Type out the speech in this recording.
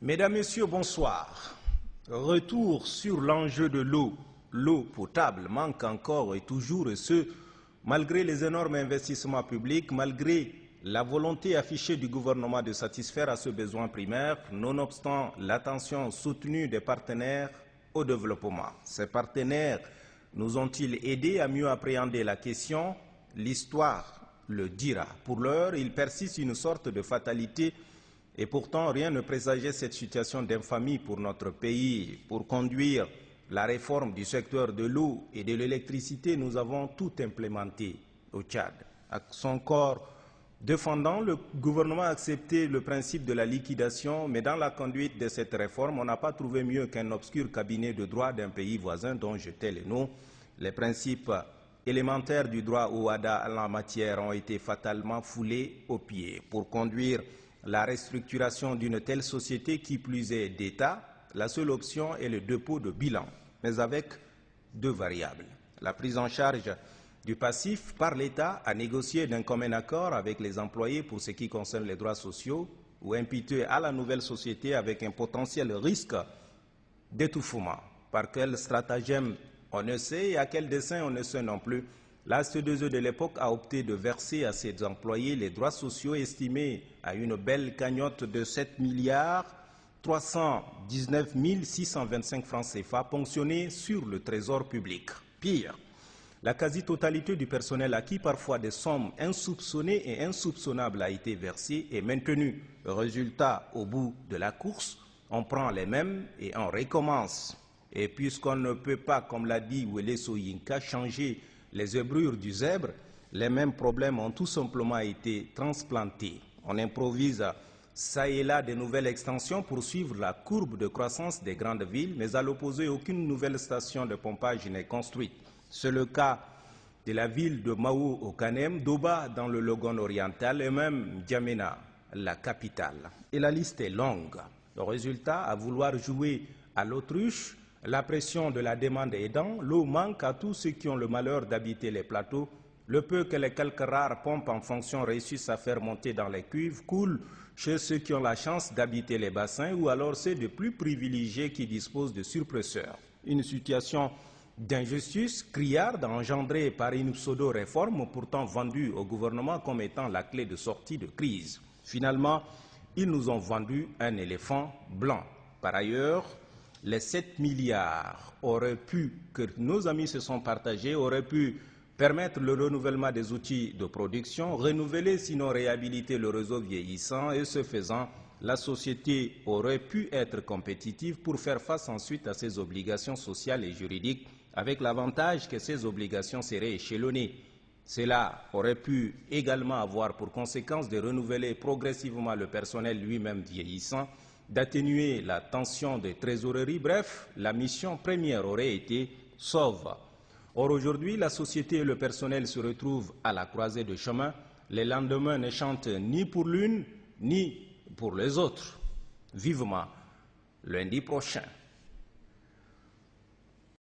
Mesdames, Messieurs, bonsoir. Retour sur l'enjeu de l'eau. L'eau potable manque encore et toujours, et ce, malgré les énormes investissements publics, malgré la volonté affichée du gouvernement de satisfaire à ce besoin primaire, nonobstant l'attention soutenue des partenaires au développement. Ces partenaires nous ont-ils aidés à mieux appréhender la question? L'histoire le dira. Pour l'heure, il persiste une sorte de fatalité et pourtant rien ne présageait cette situation d'infamie pour notre pays. Pour conduire la réforme du secteur de l'eau et de l'électricité, nous avons tout implémenté au Tchad. À son corps défendant, le gouvernement a accepté le principe de la liquidation, mais dans la conduite de cette réforme, on n'a pas trouvé mieux qu'un obscur cabinet de droit d'un pays voisin dont je tais les noms. Les principes élémentaires du droit au WADA en la matière ont été fatalement foulés aux pieds. Pour conduire la restructuration d'une telle société, qui plus est d'État, la seule option est le dépôt de bilan, mais avec deux variables. La prise en charge du passif par l'État à négocier d'un commun accord avec les employés pour ce qui concerne les droits sociaux ou imputé à la nouvelle société avec un potentiel risque d'étouffement. Par quel stratagème on ne sait et à quel dessein on ne sait non plus. La CE2E de l'époque a opté de verser à ses employés les droits sociaux estimés à une belle cagnotte de 7 milliards 319 625 francs CFA ponctionnés sur le trésor public. Pire, la quasi-totalité du personnel à qui parfois des sommes insoupçonnées et insoupçonnables a été versée et maintenue. Résultat, au bout de la course, on prend les mêmes et on recommence. Et puisqu'on ne peut pas, comme l'a dit Wele Soyinka, changer les zébrures du zèbre, les mêmes problèmes ont tout simplement été transplantés. On improvise ça et là de nouvelles extensions pour suivre la courbe de croissance des grandes villes, mais à l'opposé, aucune nouvelle station de pompage n'est construite. C'est le cas de la ville de Mao au Kanem, d'Oba dans le Logone oriental et même N'Djamena, la capitale. Et la liste est longue. Le résultat, à vouloir jouer à l'autruche, la pression de la demande aidant, l'eau manque à tous ceux qui ont le malheur d'habiter les plateaux. Le peu que les quelques rares pompes en fonction réussissent à faire monter dans les cuves coulent chez ceux qui ont la chance d'habiter les bassins ou alors ceux de plus privilégiés qui disposent de surpresseurs. Une situation d'injustice criarde engendrée par une pseudo-réforme pourtant vendue au gouvernement comme étant la clé de sortie de crise. Finalement, ils nous ont vendu un éléphant blanc. Par ailleurs, les 7 milliards que nos amis se sont partagés auraient pu permettre le renouvellement des outils de production, renouveler sinon réhabiliter le réseau vieillissant et ce faisant, la société aurait pu être compétitive pour faire face ensuite à ses obligations sociales et juridiques avec l'avantage que ces obligations seraient échelonnées. Cela aurait pu également avoir pour conséquence de renouveler progressivement le personnel lui-même vieillissant, d'atténuer la tension des trésoreries. Bref, la mission première aurait été sauve. Or, aujourd'hui, la société et le personnel se retrouvent à la croisée de chemin. Les lendemains ne chantent ni pour l'une, ni pour les autres. Vivement lundi prochain.